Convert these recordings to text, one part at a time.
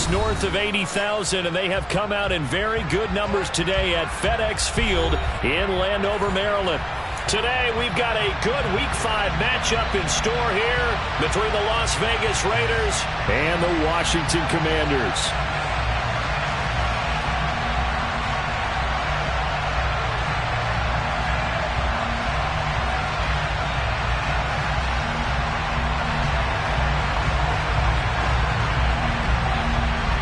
just north of 80,000, and they have come out in very good numbers today at FedEx Field in Landover, Maryland. Today, we've got a good Week 5 matchup in store here between the Las Vegas Raiders and the Washington Commanders.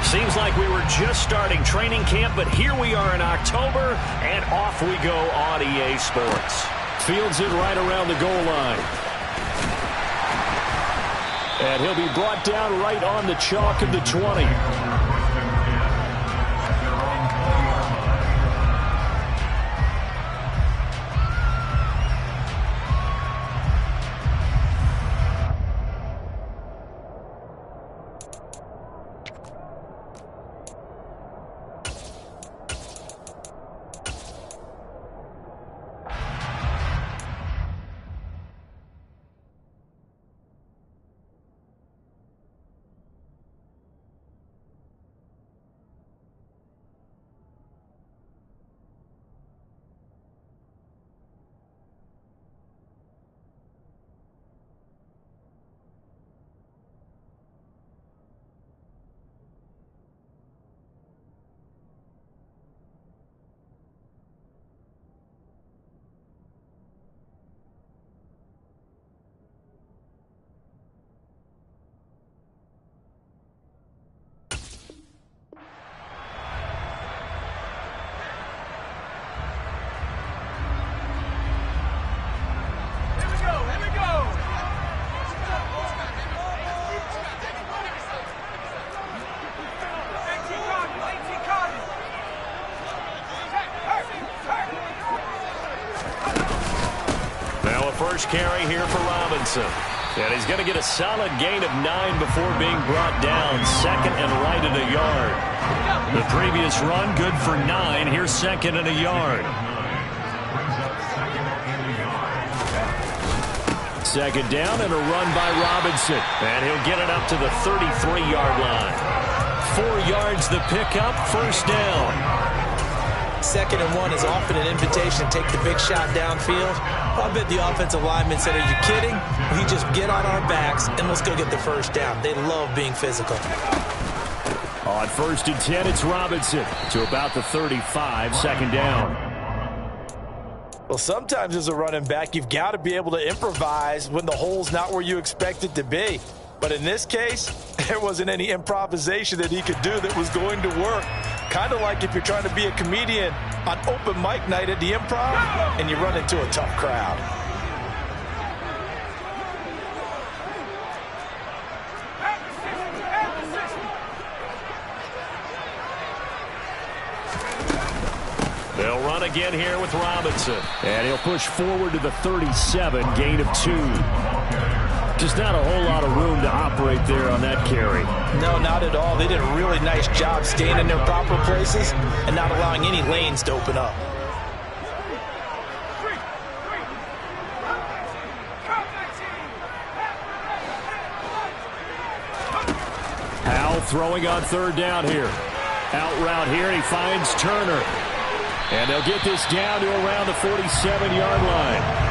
Seems like we were just starting training camp, but here we are in October, and off we go on EA Sports. Fields it right around the goal line. And he'll be brought down right on the chalk of the 20. First carry here for Robinson. And he's going to get a solid gain of 9 before being brought down. Second and right at a yard. The previous run good for 9. Here's second and a yard. Second down and a run by Robinson. And he'll get it up to the 33-yard line. 4 yards the pickup, first down. Second and 1 is often an invitation to take the big shot downfield. I bet the offensive lineman said, are you kidding? We just get on our backs and let's go get the first down. They love being physical. On first and 10, it's Robinson to about the 35, second down. Well, sometimes as a running back, you've got to be able to improvise when the hole's not where you expect it to be. But in this case, there wasn't any improvisation that he could do that was going to work. Kind of like if you're trying to be a comedian on open mic night at the Improv and you run into a tough crowd. They'll run again here with Robinson. And he'll push forward to the 37, gain of 2. Just not a whole lot of room to operate there on that carry. No, not at all. They did a really nice job staying in their proper places and not allowing any lanes to open up. Howell throwing on third down here. Out route here, and he finds Turner. And they'll get this down to around the 47-yard line.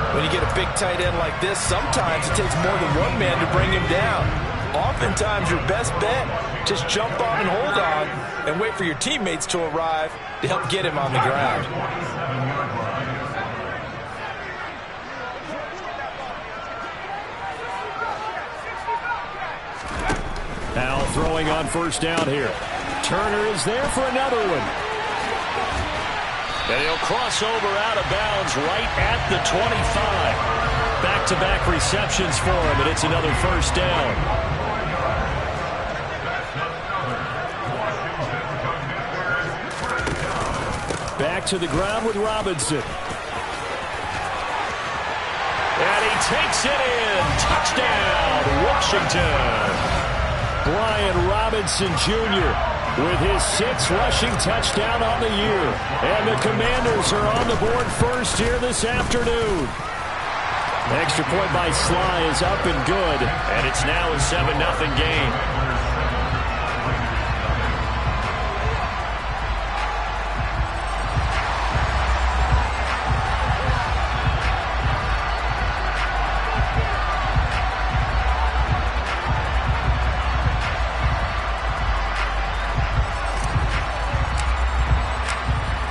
When you get a big tight end like this, sometimes it takes more than one man to bring him down. Oftentimes, your best bet, just jump on and hold on and wait for your teammates to arrive to help get him on the ground. Now throwing on first down here. Turner is there for another one. And he'll cross over out of bounds right at the 25. Back-to-back receptions for him, and it's another first down. Back to the ground with Robinson. And he takes it in. Touchdown, Washington. Brian Robinson Jr. with his 6th rushing touchdown on the year. And the Commanders are on the board first here this afternoon. Extra point by Sly is up and good. And it's now a 7-0 game.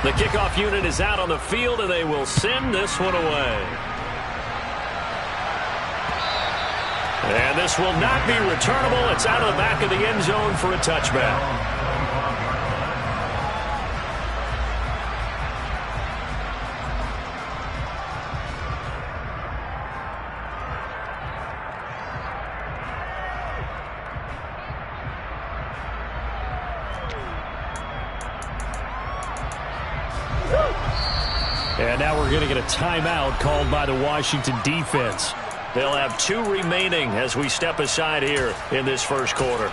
The kickoff unit is out on the field, and they will send this one away. And this will not be returnable. It's out of the back of the end zone for a touchback. And now we're going to get a timeout called by the Washington defense. They'll have 2 remaining as we step aside here in this first quarter.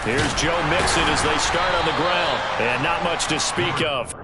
Here's Joe Mixon as they start on the ground, and not much to speak of.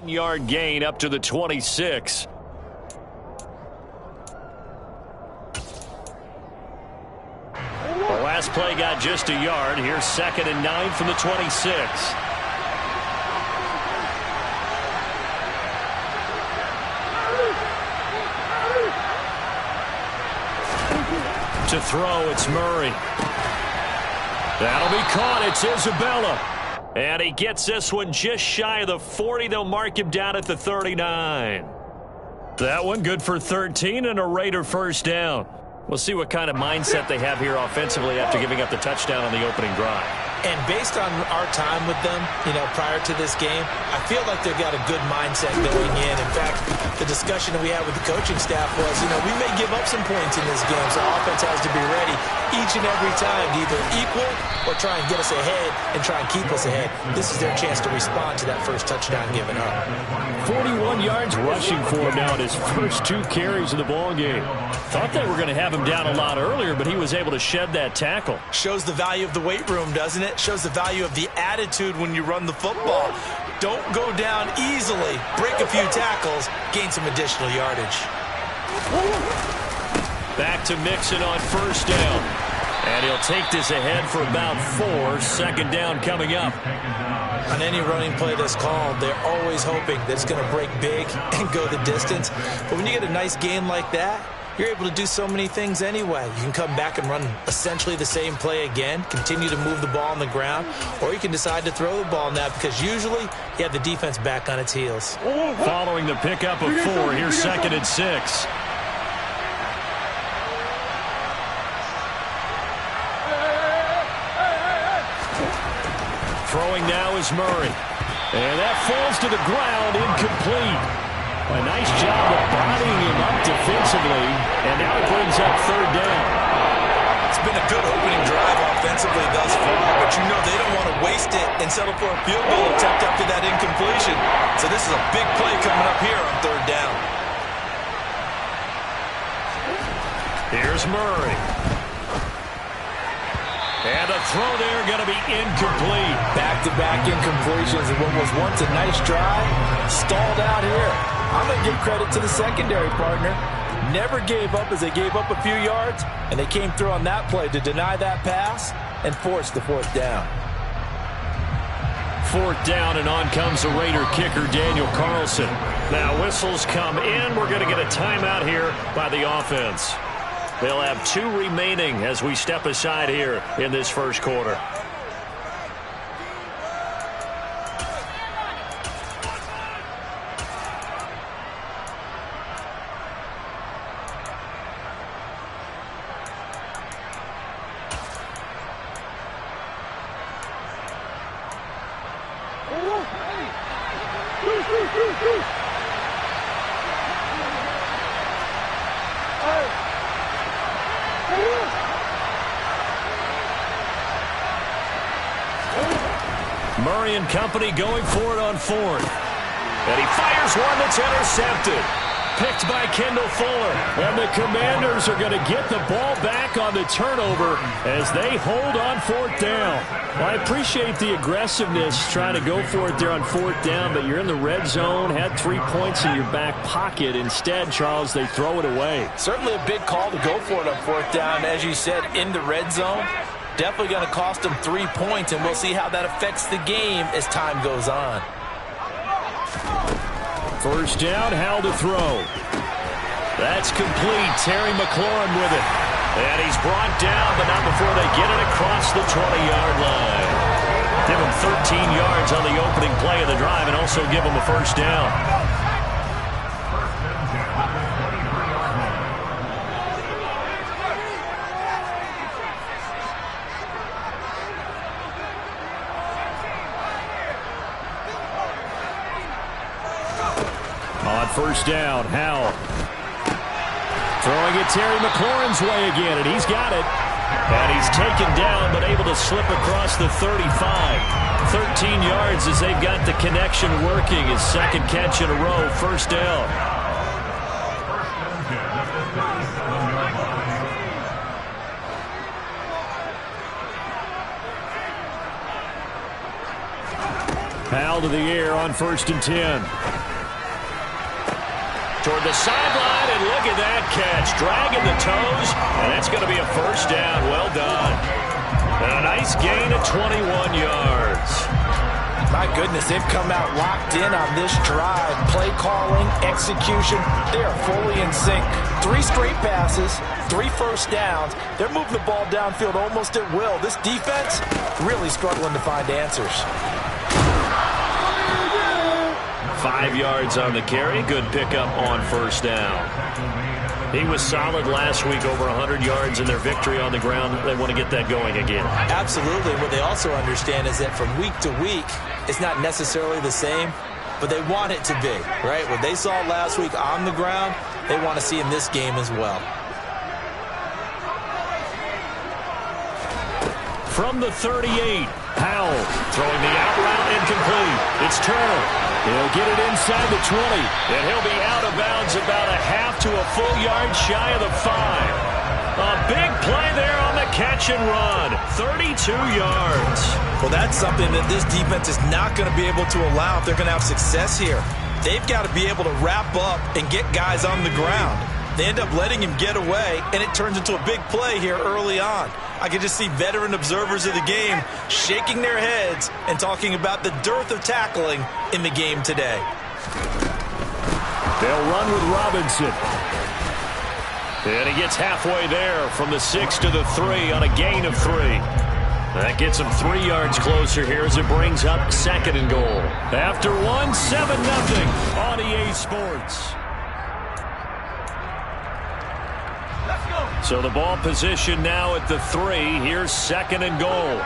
Yard gain up to the 26. The last play got just a yard. Here's 2nd and 9 from the 26. To throw, it's Murray. That'll be caught. It's Isabella. And he gets this one just shy of the 40. They'll mark him down at the 39. That one good for 13 and a Raider first down. We'll see what kind of mindset they have here offensively after giving up the touchdown on the opening drive. And based on our time with them, prior to this game, I feel like they've got a good mindset going in. In fact, the discussion that we had with the coaching staff was, we may give up some points in this game, so our offense has to be ready each and every time to either equal or try and get us ahead and try and keep us ahead. This is their chance to respond to that first touchdown given up. 41 yards rushing for him now in his first 2 carries of the ball game. Thought they were going to have him down a lot earlier, but he was able to shed that tackle. Shows the value of the weight room, doesn't it? Shows the value of the attitude when you run the football. Don't go down easily. Break a few tackles. Gain some additional yardage. Back to Mixon on first down. And he'll take this ahead for about 4. 2nd down coming up. On any running play that's called, they're always hoping that it's going to break big and go the distance. But when you get a nice game like that, you're able to do so many things anyway. You can come back and run essentially the same play again, continue to move the ball on the ground, or you can decide to throw the ball now because usually you have the defense back on its heels. Following the pickup of 4, here's 2nd and 6. Throwing now is Murray. And that falls to the ground, incomplete. A nice job of bodying him up defensively, and now it brings up 3rd down. It's been a good opening drive offensively thus far, but they don't want to waste it and settle for a field goal attempt after that incompletion. So this is a big play coming up here on 3rd down. Here's Murray. And a throw there going to be incomplete. Back-to-back incompletions in what was once a nice drive. Stalled out here. I'm going to give credit to the secondary partner. Never gave up as they gave up a few yards, and they came through on that play to deny that pass and force the 4th down. 4th down, and on comes the Raider kicker, Daniel Carlson. Now whistles come in. We're going to get a timeout here by the offense. They'll have 2 remaining as we step aside here in this first quarter. Murray and company going for it on fourth. And he fires one that's intercepted. Picked by Kendall Fuller. And the Commanders are going to get the ball back on the turnover as they hold on fourth down. Well, I appreciate the aggressiveness trying to go for it there on fourth down, but you're in the red zone, had 3 points in your back pocket. Instead, Charles, they throw it away. Certainly a big call to go for it on fourth down. As you said, in the red zone. Definitely going to cost them 3 points, and we'll see how that affects the game as time goes on. First down, Howell to throw. That's complete. Terry McLaurin with it. And he's brought down, but not before they get it across the 20-yard line. Give him 13 yards on the opening play of the drive and also give him a first down. On first down, Howell. Throwing it Terry McLaurin's way again, and he's got it. And he's taken down, but able to slip across the 35. 13 yards as they've got the connection working. His second catch in a row, first down. Howell to the air on 1st and 10. Toward the sideline, and look at that catch. Dragging the toes, and that's going to be a first down. Well done. And a nice gain of 21 yards. My goodness, they've come out locked in on this drive. Play calling, execution, they are fully in sync. 3 straight passes, 3 first downs. They're moving the ball downfield almost at will. This defense really struggling to find answers. 5 yards on the carry. Good pickup on first down. He was solid last week, over 100 yards in their victory on the ground. They want to get that going again. Absolutely. What they also understand is that from week to week, it's not necessarily the same, but they want it to be, right? What they saw last week on the ground, they want to see in this game as well. From the 38, Howell throwing the out route incomplete. It's Turner. He'll get it inside the 20, and he'll be out of bounds about a half to a full yard shy of the 5. A big play there on the catch and run. 32 yards. Well, that's something that this defense is not going to be able to allow if they're going to have success here. They've got to be able to wrap up and get guys on the ground. They end up letting him get away, and it turns into a big play here early on. I can just see veteran observers of the game shaking their heads and talking about the dearth of tackling in the game today. They'll run with Robinson. And he gets halfway there from the 6 to the 3 on a gain of 3. That gets him 3 yards closer here as it brings up 2nd and goal. After 1, 7-0 on EA Sports. So the ball position now at the 3. Here's 2nd and goal.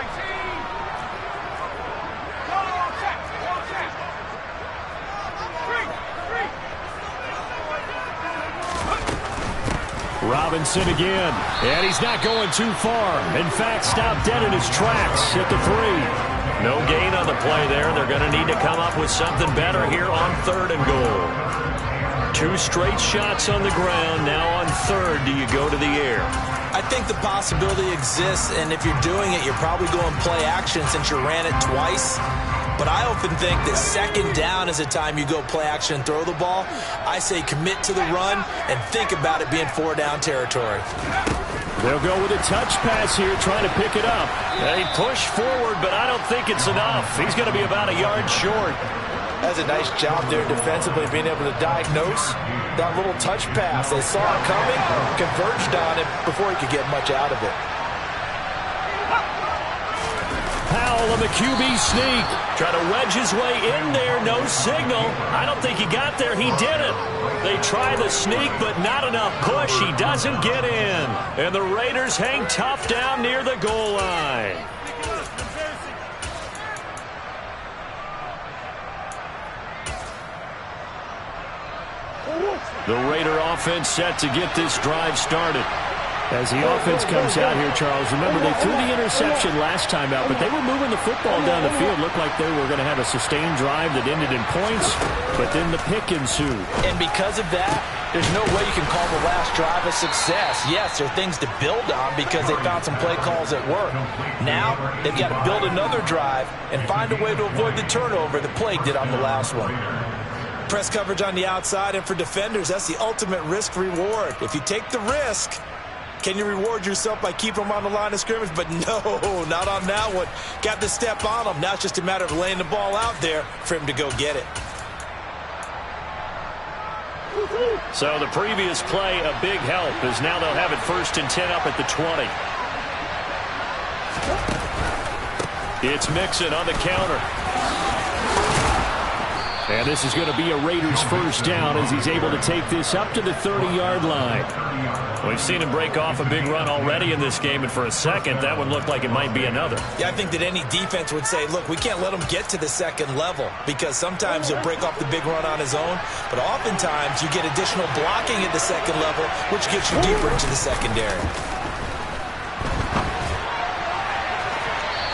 Robinson again. And he's not going too far. In fact, stopped dead in his tracks at the 3. No gain on the play there. They're going to need to come up with something better here on 3rd and goal. 2 straight shots on the ground. Now on 3rd, do you go to the air? I think the possibility exists, and if you're doing it, you're probably going play action since you ran it twice. But I often think that 2nd down is the time you go play action and throw the ball. I say commit to the run and think about it being 4-down territory. They'll go with a touch pass here, trying to pick it up. They push forward, but I don't think it's enough. He's going to be about a yard short. That's a nice job there defensively, being able to diagnose that little touch pass. They saw it coming, converged on it before he could get much out of it. Powell on the QB sneak. Trying to wedge his way in there. No signal. I don't think he got there. He didn't. They try the sneak, but not enough push. He doesn't get in. And the Raiders hang tough down near the goal line. The Raider offense set to get this drive started. As the offense comes out here, Charles, remember they threw the interception last time out, but they were moving the football down the field. Looked like they were going to have a sustained drive that ended in points, but then the pick ensued. And because of that, there's no way you can call the last drive a success. Yes, there are things to build on because they found some play calls at work. Now, they've got to build another drive and find a way to avoid the turnover that plagued it on the last one. Press coverage on the outside, and for defenders, that's the ultimate risk-reward. If you take the risk, can you reward yourself by keeping them on the line of scrimmage? But no, not on that one. Got to step on them. Now it's just a matter of laying the ball out there for him to go get it. So the previous play, a big help, as now they'll have it 1st and 10 up at the 20. It's Mixon on the counter. And this is going to be a Raiders first down as he's able to take this up to the 30-yard line. We've seen him break off a big run already in this game, and for a second, that one looked like it might be another. Yeah, I think that any defense would say, look, we can't let him get to the second level because sometimes he'll break off the big run on his own, but oftentimes you get additional blocking at the second level, which gets you deeper into the secondary.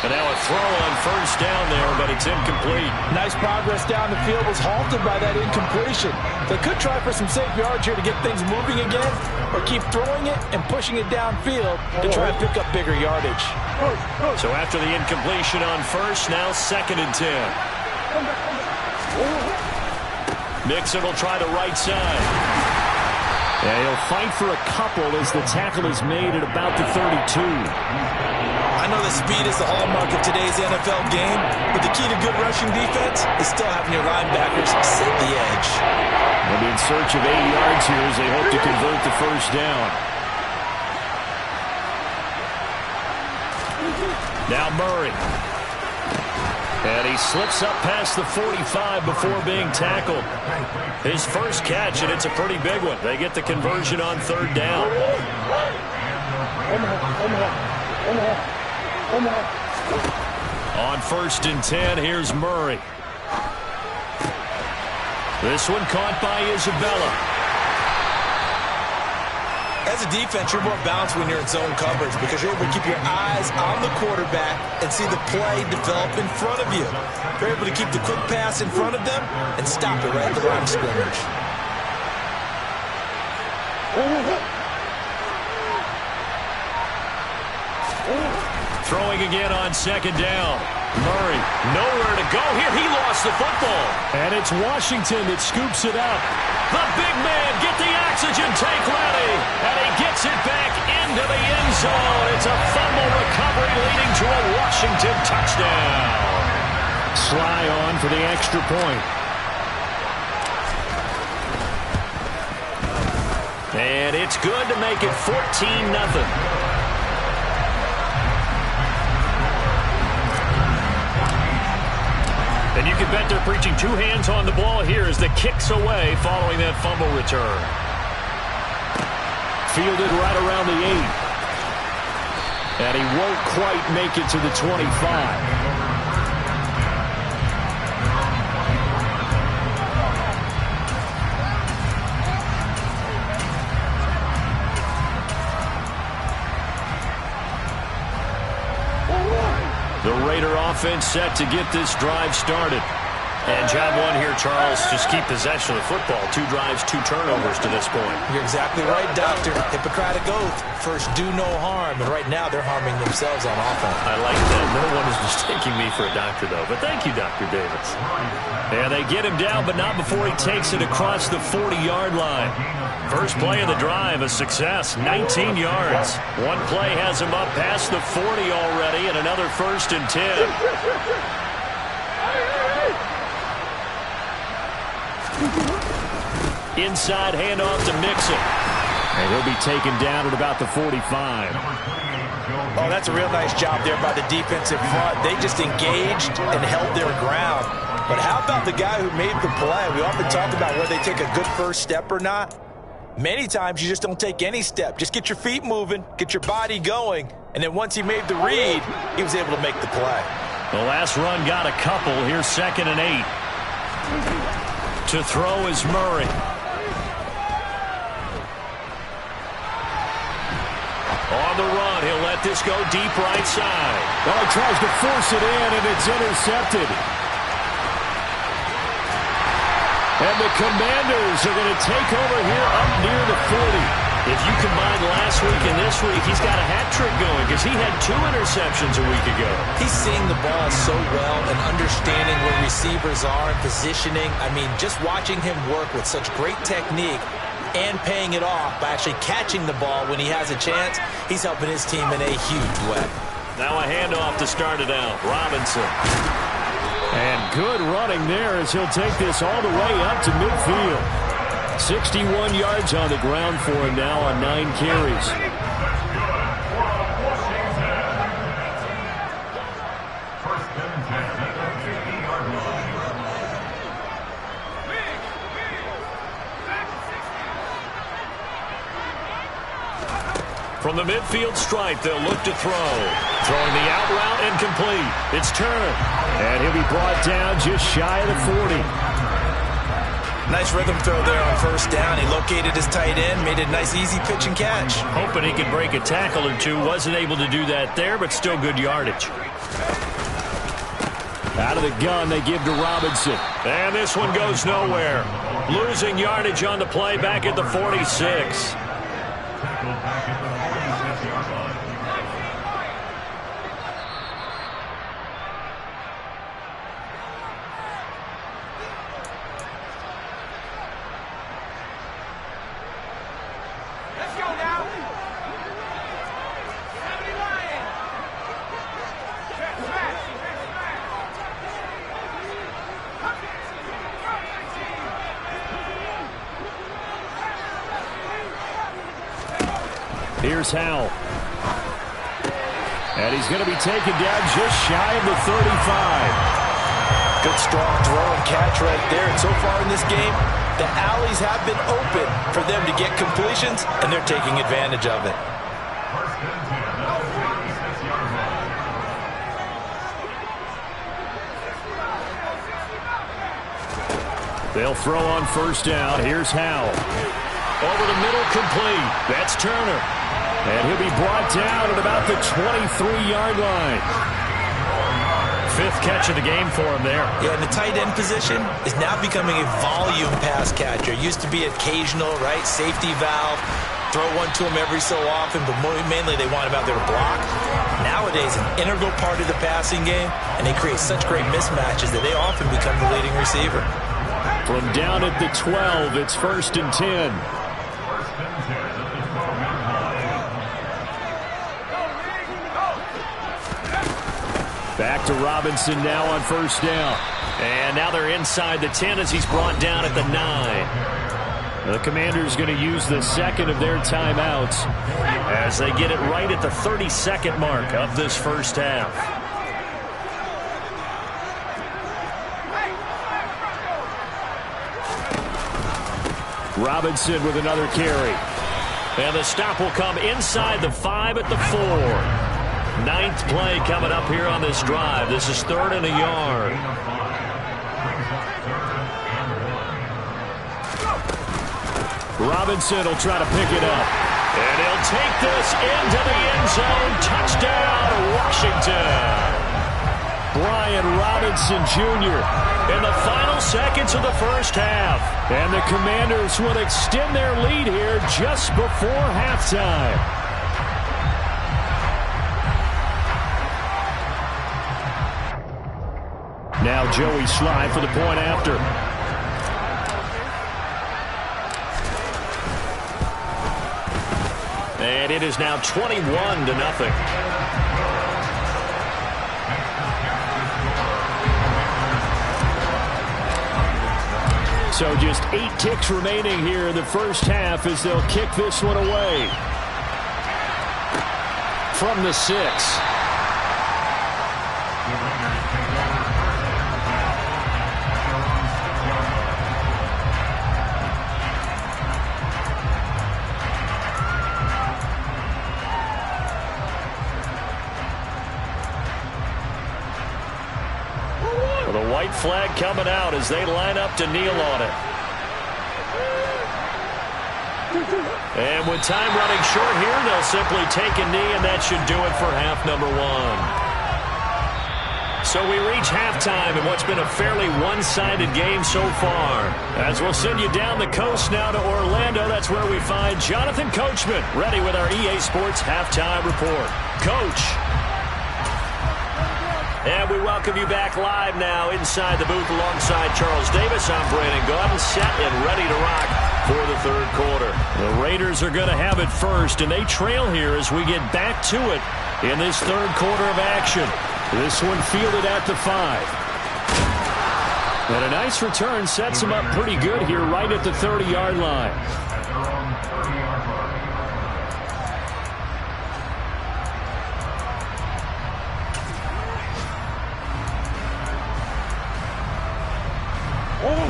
And now a throw on first down there, but it's incomplete. Nice progress down the field was halted by that incompletion. They could try for some safe yards here to get things moving again, or keep throwing it and pushing it downfield to try and pick up bigger yardage. So after the incompletion on first, now 2nd and 10. Mixon will try the right side. Yeah, he'll fight for a couple as the tackle is made at about the 32. I know that speed is the hallmark of today's NFL game, but the key to good rushing defense is still having your linebackers set the edge. They'll be in search of 80 yards here as they hope to convert the first down. Now Murray. And he slips up past the 45 before being tackled. His first catch, and it's a pretty big one. They get the conversion on 3rd down. On 1st and 10, here's Murray. This one caught by Isabella. As a defense, you're more balanced when you're in zone coverage because you're able to keep your eyes on the quarterback and see the play develop in front of you. You're able to keep the quick pass in front of them and stop it right at the line of scrimmage. Throwing again on 2nd down. Murray, nowhere to go here. He lost the football. And it's Washington that scoops it up. The big man, get the oxygen tank ready. And he gets it back into the end zone. It's a fumble recovery leading to a Washington touchdown. Sly on for the extra point. And it's good to make it 14-0. And you can bet they're preaching 2 hands on the ball here as the kick's away following that fumble return. Fielded right around the 8. And he won't quite make it to the 25. The Raider offense set to get this drive started. And job one here, Charles, just keep possession of the football. 2 drives, 2 turnovers to this point. You're exactly right, Doctor. Hippocratic oath. First, do no harm. And right now, they're harming themselves on offense. I like that. No one is mistaking me for a doctor, though. But thank you, Dr. Davis. Yeah, they get him down, but not before he takes it across the 40-yard line. First play of the drive, a success, 19 yards. One play has him up past the 40 already, and another 1st and 10. Inside handoff to Mixon. And he'll be taken down at about the 45. Oh, that's a real nice job there by the defensive front. They just engaged and held their ground. But how about the guy who made the play? We often talk about whether they take a good first step or not. Many times you just don't take any step. Just get your feet moving, get your body going, and then once he made the read, he was able to make the play. The last run got a couple. Here's 2nd and 8. To throw is Murray. On the run, he'll let this go deep right side. Well, he tries to force it in, and it's intercepted. And the Commanders are going to take over here up near the 40. If you combine last week and this week, he's got a hat trick going because he had 2 interceptions a week ago. He's seeing the ball so well and understanding where receivers are and positioning. I mean, just watching him work with such great technique and paying it off by actually catching the ball when he has a chance, he's helping his team in a huge way. Now a handoff to start it out. Robinson. And good running there as he'll take this all the way up to midfield. 61 yards on the ground for him now on 9 carries. From the midfield stripe, they'll look to throw. Throwing the out route and complete. It's Turner. And he'll be brought down just shy of the 40. Nice rhythm throw there on first down. He located his tight end, made a nice easy pitch and catch. Hoping he could break a tackle or two. Wasn't able to do that there, but still good yardage. Out of the gun, they give to Robinson. And this one goes nowhere. Losing yardage on the play back at the 46. Here's Howell. And he's going to be taken down just shy of the 35. Good strong throw and catch right there. And so far in this game, the alleys have been open for them to get completions, and they're taking advantage of it. They'll throw on first down. Here's Howell. Over the middle, complete. That's Turner. And he'll be brought down at about the 23-yard line. 5th catch of the game for him there. Yeah, and the tight end position is now becoming a volume pass catcher. Used to be occasional, right? Safety valve. Throw one to him every so often, but mainly they want him out there to block. Nowadays, an integral part of the passing game, and they create such great mismatches that they often become the leading receiver. From down at the 12, it's 1st and 10. Back to Robinson now on first down. And now they're inside the 10 as he's brought down at the 9. The Commanders going to use the second of their timeouts as they get it right at the 32nd mark of this first half. Robinson with another carry. And the stop will come inside the 5 at the 4. 9th play coming up here on this drive. This is 3rd and a yard. Robinson will try to pick it up. And he'll take this into the end zone. Touchdown, Washington. Brian Robinson Jr. in the final seconds of the first half. And the Commanders will extend their lead here just before halftime. Now Joey Slye for the point after. And it is now 21-0. So just 8 ticks remaining here in the first half as they'll kick this one away. From the 6. White flag coming out as they line up to kneel on it. And with time running short here, they'll simply take a knee, and that should do it for half number one. So we reach halftime in what's been a fairly one-sided game so far. As we'll send you down the coast now to Orlando, that's where we find Jonathan Coachman, ready with our EA Sports Halftime Report. Coach. And we welcome you back live now inside the booth alongside Charles Davis. I'm Brandon Gaudin, set and ready to rock for the third quarter. The Raiders are going to have it first, and they trail here as we get back to it in this third quarter of action. This one fielded at the 5. And a nice return sets him up pretty good here right at the 30-yard line.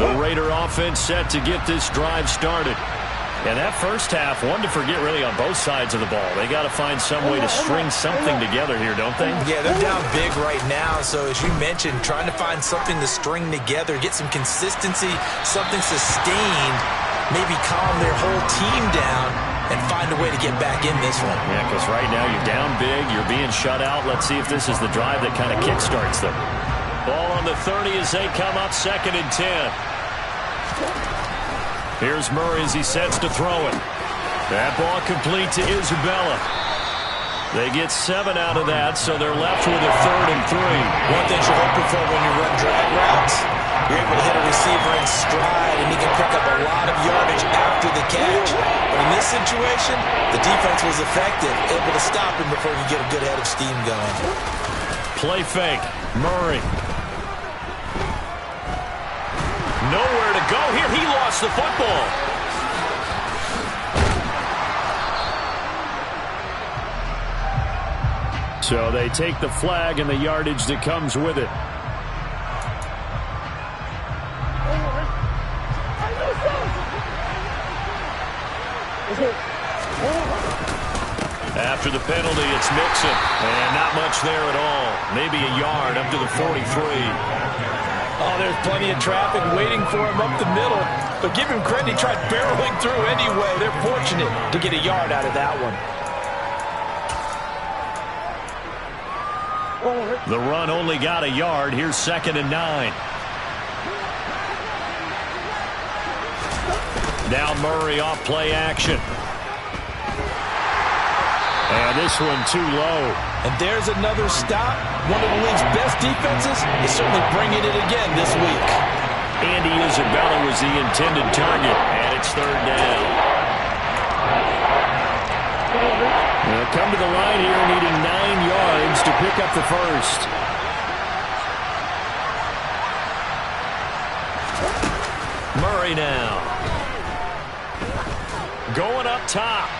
The Raider offense set to get this drive started. And that first half, one to forget really on both sides of the ball. They got to find some way to string something together here, don't they? Yeah, they're down big right now. So as you mentioned, trying to find something to string together, get some consistency, something sustained, maybe calm their whole team down and find a way to get back in this one. Yeah, because right now you're down big, you're being shut out. Let's see if this is the drive that kind of kickstarts them. Ball on the 30 as they come up 2nd and 10. Here's Murray as he sets to throw it. That ball complete to Isabella. They get 7 out of that, so they're left with a 3rd and 3. One thing you're hoping for when you run drag routes, you're able to hit a receiver in stride, and he can pick up a lot of yardage after the catch. But in this situation, the defense was effective, able to stop him before you get a good head of steam going. Play fake. Murray. Nowhere to go here. He lost the football. So they take the flag and the yardage that comes with it. After the penalty, it's Mixon. And not much there at all. Maybe a yard up to the 43. Oh, there's plenty of traffic waiting for him up the middle. But give him credit, he tried barreling through anyway. They're fortunate to get a yard out of that one. The run only got a yard. Here's 2nd and 9. Now Murray off play action. And this one too low. And there's another stop. One of the league's best defenses is certainly bringing it again this week. Andy Isabella was the intended target, and it's 3rd down. They'll come to the line here needing 9 yards to pick up the first. Murray now. Going up top.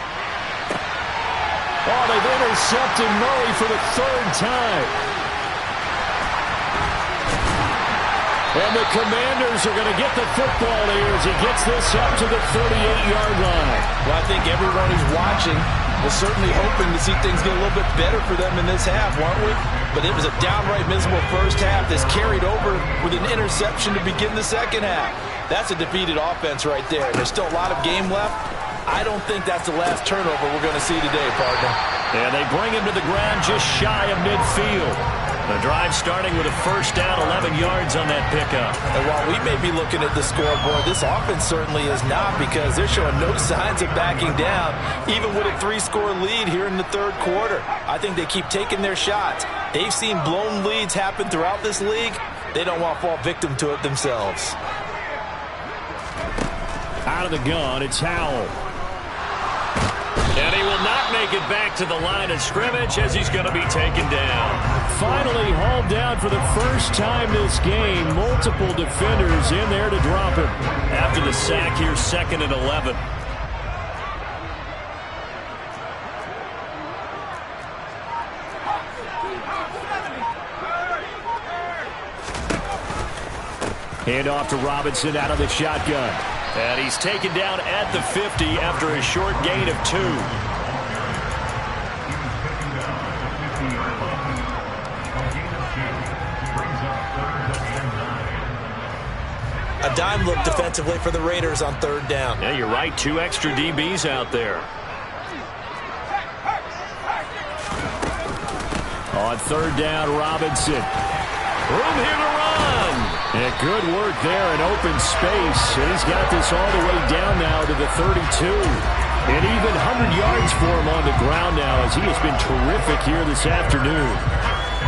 Oh, they've intercepted Murray for the 3rd time. And the Commanders are going to get the football here as he gets this up to the 38-yard line. Well, I think everyone who's watching was certainly hoping to see things get a little bit better for them in this half, weren't we? But it was a downright miserable first half that's carried over with an interception to begin the second half. That's a defeated offense right there. There's still a lot of game left. I don't think that's the last turnover we're going to see today, partner. And they bring him to the ground just shy of midfield. The drive starting with a first down, 11 yards on that pickup. And while we may be looking at the scoreboard, this offense certainly is not, because they're showing no signs of backing down, even with a 3-score lead here in the third quarter. I think they keep taking their shots. They've seen blown leads happen throughout this league. They don't want to fall victim to it themselves. Out of the gun, it's Howell. And he will not make it back to the line of scrimmage as he's going to be taken down. Finally hauled down for the first time this game. Multiple defenders in there to drop him. After the sack, here's 2nd and 11. Hand off to Robinson out of the shotgun. And he's taken down at the 50 after a short gain of 2. I A dime look defensively for the Raiders on third down. Yeah, you're right. 2 extra DBs out there. On third down, Robinson. Room here to run. And good work there in open space. And he's got this all the way down now to the 32. And even 100 yards for him on the ground now as he has been terrific here this afternoon.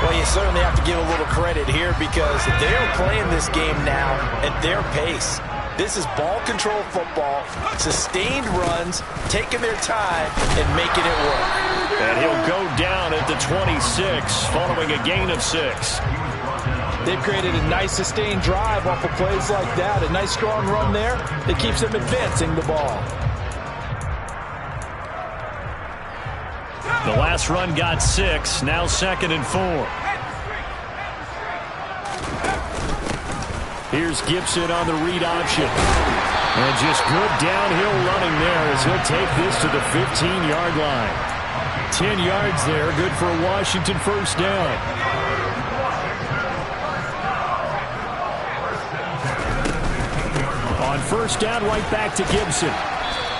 Well, you certainly have to give a little credit here because they're playing this game now at their pace. This is ball control football, sustained runs, taking their time and making it work. And he'll go down at the 26 following a gain of 6. They've created a nice sustained drive off of plays like that. A nice strong run there that keeps them advancing the ball. The last run got 6, now 2nd and 4. Here's Gibson on the read option. And just good downhill running there as he'll take this to the 15-yard line. 10 yards there, good for a Washington first down. On first down, right back to Gibson.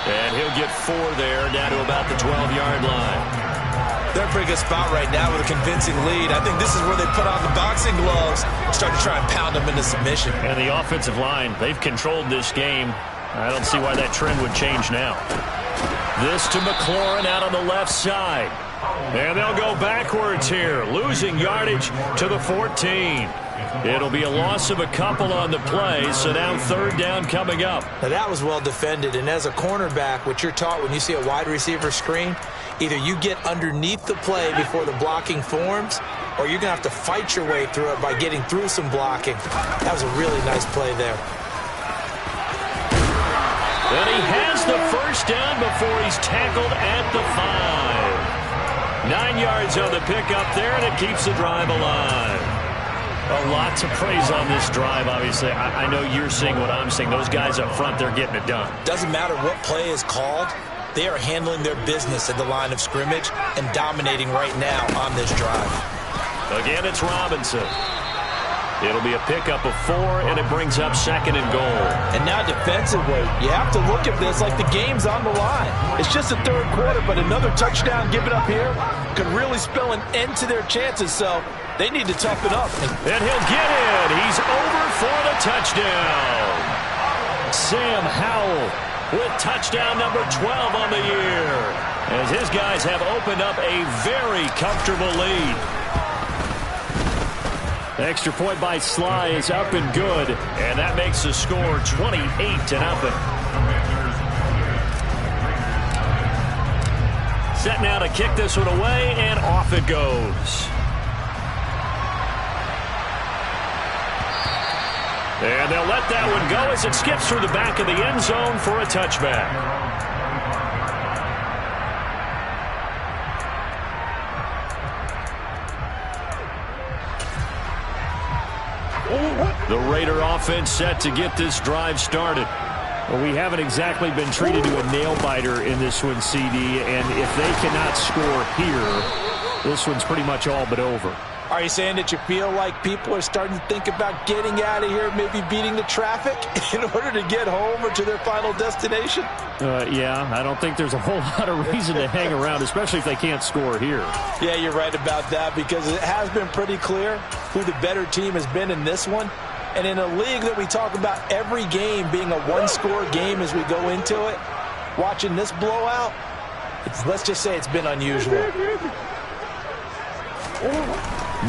And he'll get 4 there, down to about the 12-yard line. They're in a pretty good spot right now with a convincing lead. I think this is where they put on the boxing gloves and start to try and pound them into submission. And the offensive line, they've controlled this game. I don't see why that trend would change now. This to McLaurin out on the left side. And they'll go backwards here, losing yardage to the 14. It'll be a loss of a couple on the play, so now third down coming up. Now that was well defended, and as a cornerback, what you're taught when you see a wide receiver screen, either you get underneath the play before the blocking forms, or you're going to have to fight your way through it by getting through some blocking. That was a really nice play there. And he has the first down before he's tackled at the 5. 9 yards on the pickup there, and it keeps the drive alive. A lot to praise on this drive, obviously. I know you're seeing what I'm seeing. Those guys up front, they're getting it done. Doesn't matter what play is called. They are handling their business at the line of scrimmage and dominating right now on this drive. Again, it's Robinson. It'll be a pickup of 4, and it brings up 2nd and goal. And now defensively, you have to look at this like the game's on the line. It's just the third quarter, but another touchdown given up here could really spell an end to their chances, so they need to toughen up. And he'll get in. He's over for the touchdown. Sam Howell with touchdown number 12 on the year, as his guys have opened up a very comfortable lead. Extra point by Sly is up and good, and that makes the score 28-0. Set now to kick this one away, and off it goes. And they'll let that one go as it skips through the back of the end zone for a touchback. The Raider offense set to get this drive started. Well, we haven't exactly been treated to a nail-biter in this one, CD, and if they cannot score here, this one's pretty much all but over. Are you saying that you feel like people are starting to think about getting out of here, maybe beating the traffic in order to get home or to their final destination? Yeah, I don't think there's a whole lot of reason to hang around, especially if they can't score here. Yeah, you're right about that because it has been pretty clear who the better team has been in this one. And in a league that we talk about every game being a one-score game as we go into it, watching this blowout, let's just say it's been unusual.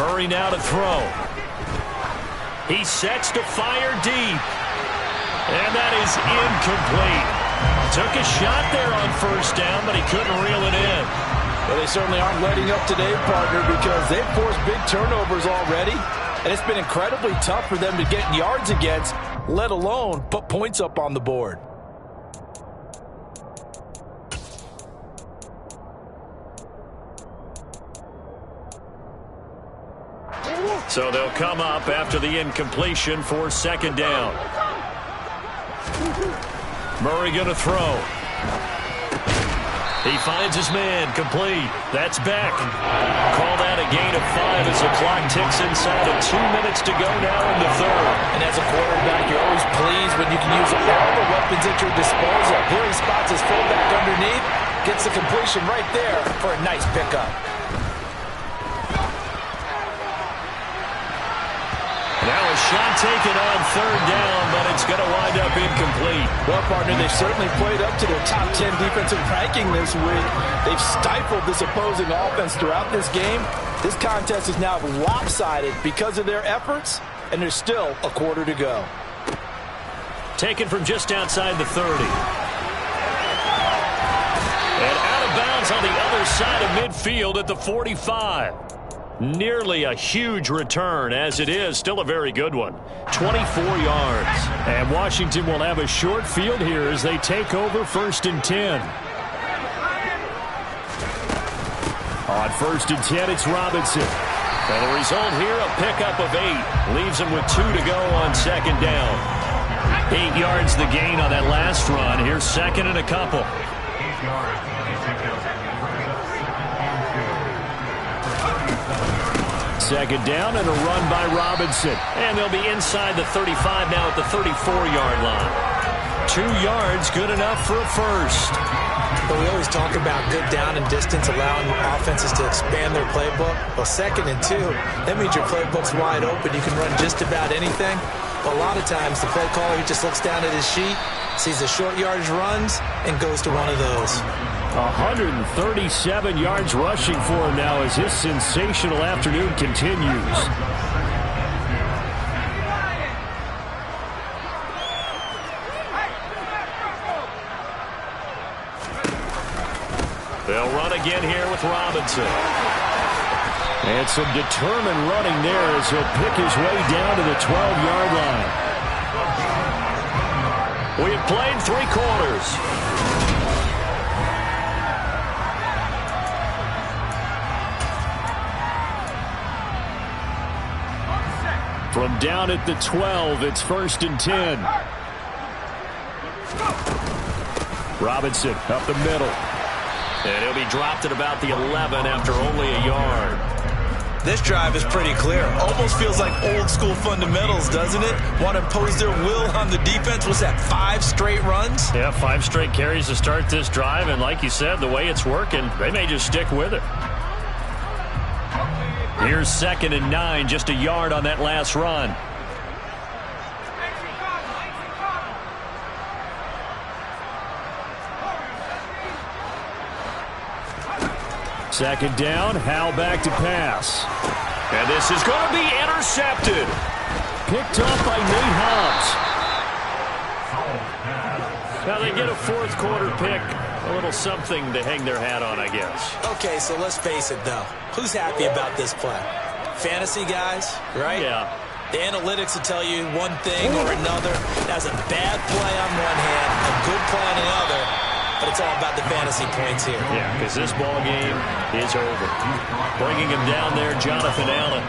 Murray now to throw. He sets to fire deep. And that is incomplete. Took a shot there on first down, but he couldn't reel it in. Well, they certainly aren't letting up today, partner, because they've forced big turnovers already. And it's been incredibly tough for them to get yards against, let alone put points up on the board. So they'll come up after the incompletion for second down. Murray going to throw. He finds his man, complete. That's Beck. Call that a gain of 5 as the clock ticks inside of 2 minutes to go now in the third. And as a quarterback, you're always pleased when you can use all the weapons at your disposal. Here he spots his fullback underneath, gets the completion right there for a nice pickup. Now a shot taken on third down, but it's going to wind up incomplete. Well, partner, they've certainly played up to their top 10 defensive ranking this week. They've stifled this opposing offense throughout this game. This contest is now lopsided because of their efforts, and there's still a quarter to go. Taken from just outside the 30. And out of bounds on the other side of midfield at the 45. Nearly a huge return, as it is still a very good one. 24 yards. And Washington will have a short field here as they take over 1st and 10. On 1st and 10, it's Robinson. And the result here, a pickup of 8. Leaves him with 2 to go on 2nd down. 8 yards the gain on that last run. Here's 2nd and a couple. 2nd down and a run by Robinson. And they'll be inside the 35 now at the 34-yard line. 2 yards, good enough for a first. But we always talk about good down and distance, allowing offenses to expand their playbook. Well, 2nd and 2, that means your playbook's wide open. You can run just about anything. But a lot of times, the play caller, he just looks down at his sheet, sees the short yardage runs, and goes to one of those. 137 yards rushing for him now as his sensational afternoon continues. They'll run again here with Robinson. And some determined running there as he'll pick his way down to the 12-yard line. We have played 3 quarters. From down at the 12, it's 1st and 10. Robinson up the middle. And he'll be dropped at about the 11 after only a yard. This drive is pretty clear. Almost feels like old school fundamentals, doesn't it? Want to impose their will on the defense. Was that 5 straight runs? Yeah, 5 straight carries to start this drive. And like you said, the way it's working, they may just stick with it. Here's 2nd and 9, just a yard on that last run. Second down, Howell back to pass. And this is going to be intercepted. Picked off by Nate Hobbs. Now they get a 4th quarter pick. A little something to hang their hat on, I guess. Okay, so let's face it, though. Who's happy about this play? Fantasy guys, right? Yeah. The analytics will tell you one thing or another. That's a bad play on one hand, a good play on the other, but it's all about the fantasy points here. Yeah, because this ball game is over. Bringing him down there, Jonathan Allen.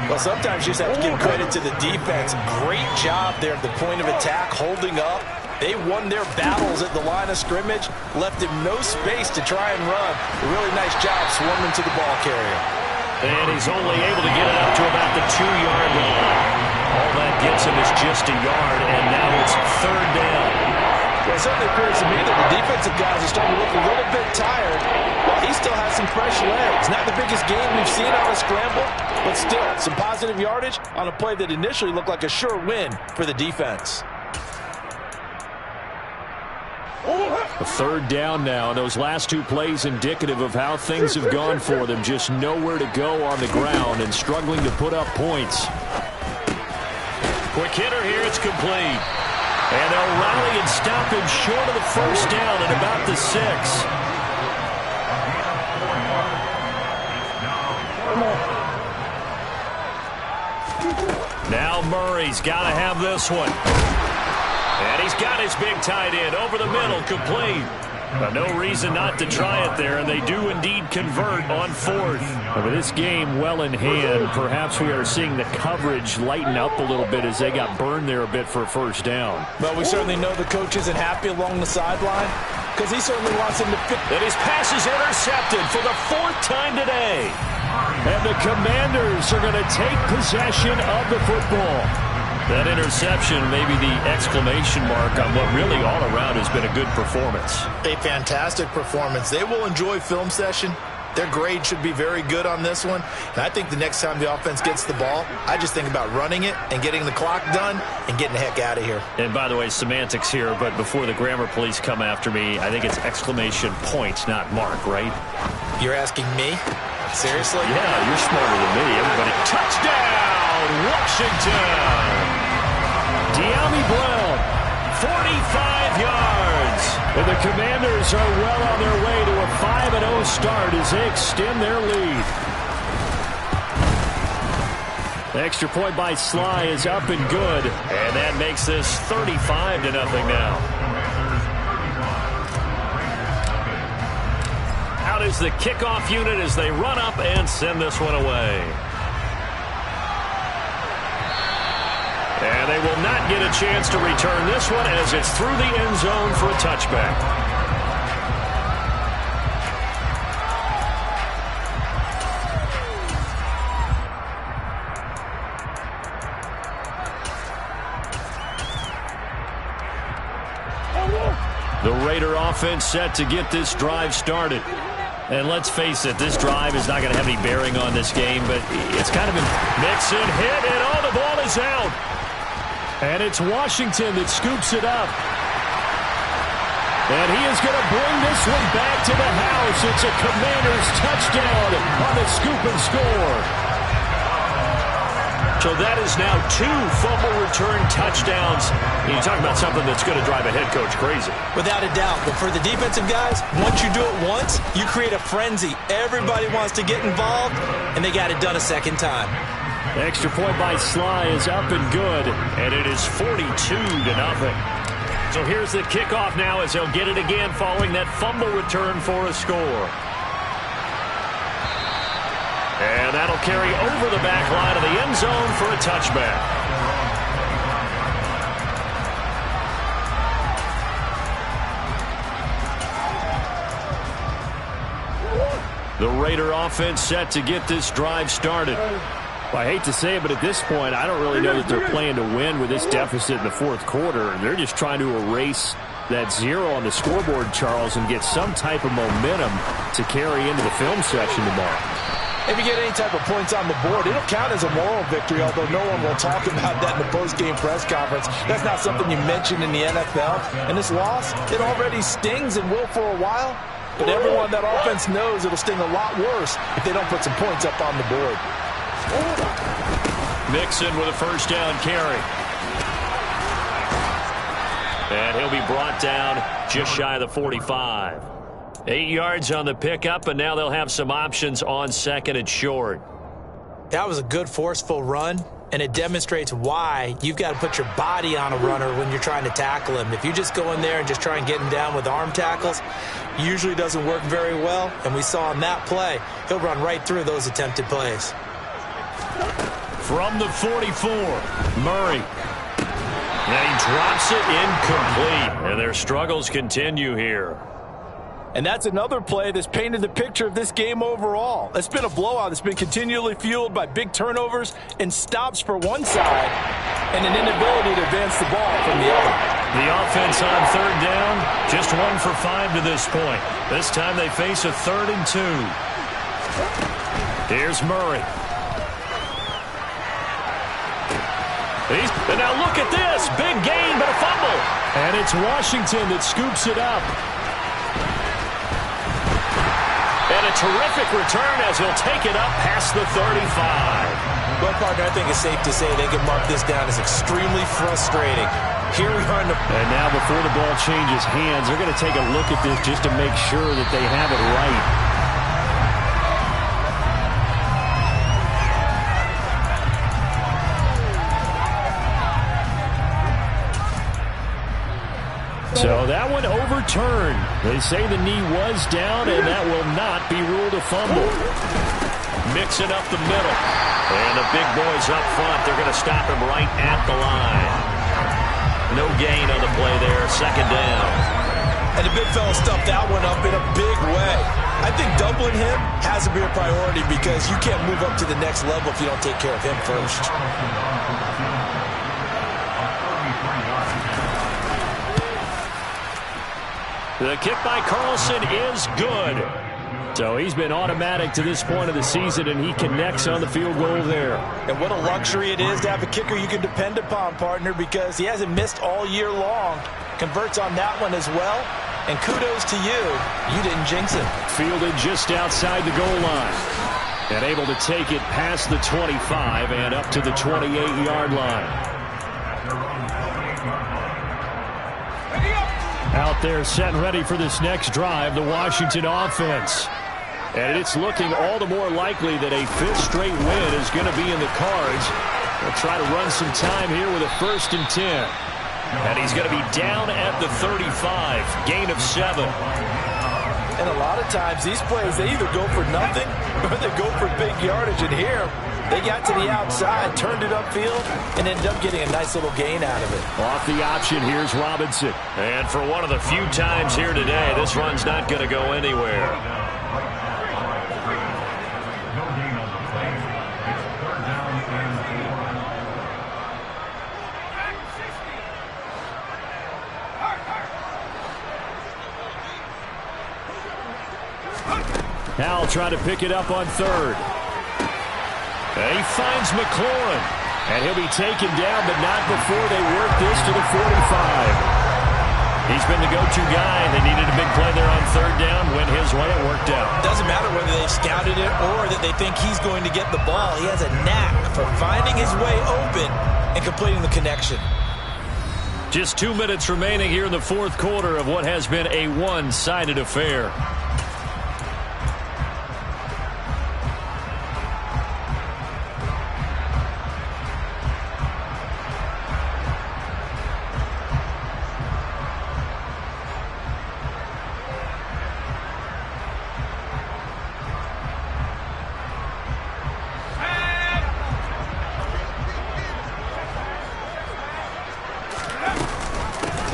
Well, sometimes you just have to give credit to the defense. Great job there at the point of attack, holding up. They won their battles at the line of scrimmage, left him no space to try and run. A really nice job swarming to the ball carrier. And he's only able to get it up to about the 2-yard line. All that gets him is just a yard, and now it's 3rd down. Well, it certainly appears to me that the defensive guys are starting to look a little bit tired, while he still has some fresh legs. Not the biggest game we've seen on a scramble, but still some positive yardage on a play that initially looked like a sure win for the defense. A 3rd down now, and those last 2 plays indicative of how things have gone for them. Just nowhere to go on the ground and struggling to put up points. Quick hitter here, it's complete. And they'll rally and stop him short of the 1st down at about the 6. Now Murray's got to have this one. And he's got his big tight end over the middle, complete. No reason not to try it there, and they do indeed convert on fourth. With this game well in hand, perhaps we are seeing the coverage lighten up a little bit as they got burned there a bit for a first down. But we certainly know the coach isn't happy along the sideline because he certainly wants him to fit. And his pass is intercepted for the fourth time today. And the Commanders are going to take possession of the football. That interception may be the exclamation mark on what really all around has been a good performance. A fantastic performance. They will enjoy film session. Their grade should be very good on this one. And I think the next time the offense gets the ball, I just think about running it and getting the clock done and getting the heck out of here. And by the way, semantics here, but before the grammar police come after me, I think it's exclamation point, not mark, right? You're asking me? Seriously? Yeah, you're smarter than me. Everybody. Touchdown, Washington! De'Ami Brown, 45 yards. And the Commanders are well on their way to a 5-0 start as they extend their lead. The extra point by Sly is up and good. And that makes this 35-0 now. Out is the kickoff unit as they run up and send this one away. And they will not get a chance to return this one as it's through the end zone for a touchback. The Raider offense set to get this drive started. And let's face it, this drive is not going to have any bearing on this game, but it's kind of been Mixon hit, and all the ball is out. And it's Washington that scoops it up. And he is going to bring this one back to the house. It's a Commanders touchdown on the scoop and score. So that is now 2 fumble return touchdowns. You talk about something that's going to drive a head coach crazy. Without a doubt. But for the defensive guys, once you do it once, you create a frenzy. Everybody wants to get involved, and they got it done a second time. The extra point by Sly is up and good, and it is 42-0. So here's the kickoff now as they'll get it again following that fumble return for a score. And that'll carry over the back line of the end zone for a touchback. The Raider offense set to get this drive started. Well, I hate to say it, but at this point, I don't really know that they're playing to win with this deficit in the fourth quarter. They're just trying to erase that 0 on the scoreboard, Charles, and get some type of momentum to carry into the film session tomorrow. If you get any type of points on the board, it'll count as a moral victory, although no one will talk about that in the post-game press conference. That's not something you mention in the NFL. And this loss, it already stings and will for a while. But everyone that offense knows it'll sting a lot worse if they don't put some points up on the board. Mixon with a first down carry. And he'll be brought down just shy of the 45. 8 yards on the pickup, and now they'll have some options on second and short. That was a good forceful run, and it demonstrates why you've got to put your body on a runner when you're trying to tackle him. If you just go in there and just try and get him down with arm tackles, usually doesn't work very well, and we saw in that play, he'll run right through those attempted plays. From the 44, Murray. And he drops it incomplete, and their struggles continue here. And that's another play that's painted the picture of this game overall. It's been a blowout. It's been continually fueled by big turnovers and stops for one side and an inability to advance the ball from the other. The offense on third down, just 1 for 5 to this point. This time they face a 3rd and 2. Here's Murray. And now look at this. Big gain, but a fumble. And it's Washington that scoops it up. And a terrific return as he'll take it up past the 35. Well, partner, I think it's safe to say they can mark this down as extremely frustrating. Here we are in the... And now before the ball changes hands, they're going to take a look at this just to make sure that they have it right. So that one overturned. They say the knee was down, and that will not be ruled a fumble. Mixing up the middle. And the big boys up front, they're going to stop him right at the line. No gain on the play there, second down. And the big fella stuffed that one up in a big way. I think doubling him has to be a priority because you can't move up to the next level if you don't take care of him first. The kick by Carlson is good. So he's been automatic to this point of the season, and he connects on the field goal there. And what a luxury it is to have a kicker you can depend upon, partner, because he hasn't missed all year long. Converts on that one as well. And kudos to you. You didn't jinx him. Fielded just outside the goal line. And able to take it past the 25 and up to the 28-yard line. Out there set and ready for this next drive, the Washington offense. And it's looking all the more likely that a fifth straight win is going to be in the cards. They'll try to run some time here with a 1st and 10. And he's going to be down at the 35, gain of 7. And a lot of times these plays, they either go for nothing or they go for big yardage. And here, they got to the outside, turned it upfield, and ended up getting a nice little gain out of it. Off the option, here's Robinson. And for one of the few times here today, this run's not going to go anywhere. Howell trying to pick it up on 3rd. And he finds McLaurin. And he'll be taken down, but not before they work this to the 45. He's been the go-to guy. They needed a big play there on 3rd down. Went his way, it worked out. Doesn't matter whether they've scouted it or that they think he's going to get the ball. He has a knack for finding his way open and completing the connection. Just 2 minutes remaining here in the 4th quarter of what has been a one-sided affair.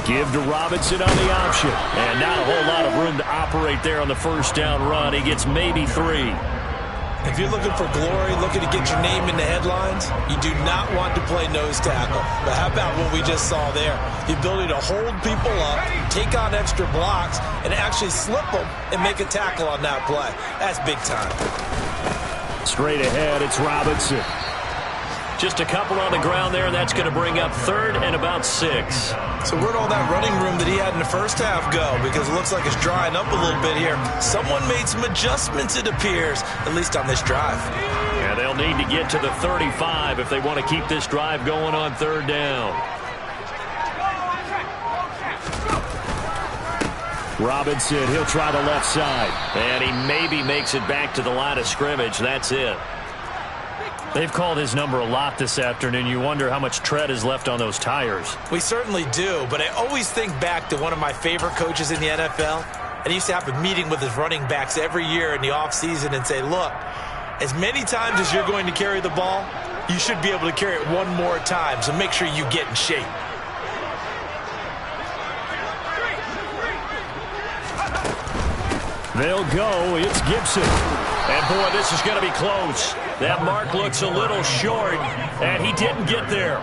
Give to Robinson on the option. And not a whole lot of room to operate there on the 1st down run. He gets maybe 3. If you're looking for glory, looking to get your name in the headlines, you do not want to play nose tackle. But how about what we just saw there? The ability to hold people up, take on extra blocks, and actually slip them and make a tackle on that play. That's big time. Straight ahead, it's Robinson. Just a couple on the ground there, and that's going to bring up 3rd and about 6. So where'd all that running room that he had in the first half go? Because it looks like it's drying up a little bit here. Someone made some adjustments, it appears, at least on this drive. Yeah, they'll need to get to the 35 if they want to keep this drive going on 3rd down. Robinson, he'll try the left side. And he maybe makes it back to the line of scrimmage. That's it. They've called his number a lot this afternoon. You wonder how much tread is left on those tires. We certainly do, but I always think back to one of my favorite coaches in the NFL. And he used to have a meeting with his running backs every year in the offseason and say, look, as many times as you're going to carry the ball, you should be able to carry it one more time, so make sure you get in shape. They'll go. It's Gibson. And, boy, this is going to be close. That mark looks a little short, and he didn't get there.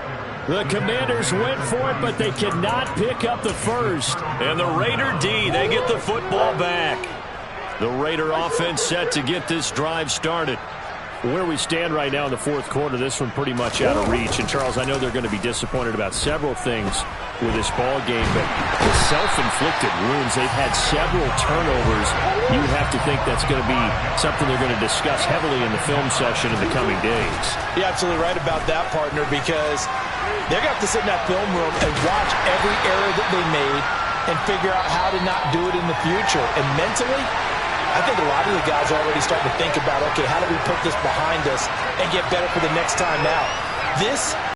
The Commanders went for it, but they cannot pick up the 1st. And the Raider D, they get the football back. The Raider offense set to get this drive started. Where we stand right now in the 4th quarter, this one pretty much out of reach. And, Charles, I know they're going to be disappointed about several things with this ball game, but the self-inflicted wounds, they've had several turnovers. You have to think that's going to be something they're going to discuss heavily in the film session in the coming days. You're absolutely right about that, partner, because they're going to have to sit in that film room and watch every error that they made and figure out how to not do it in the future. And mentally, I think a lot of the guys are already starting to think about, okay, how do we put this behind us and get better for the next time out? This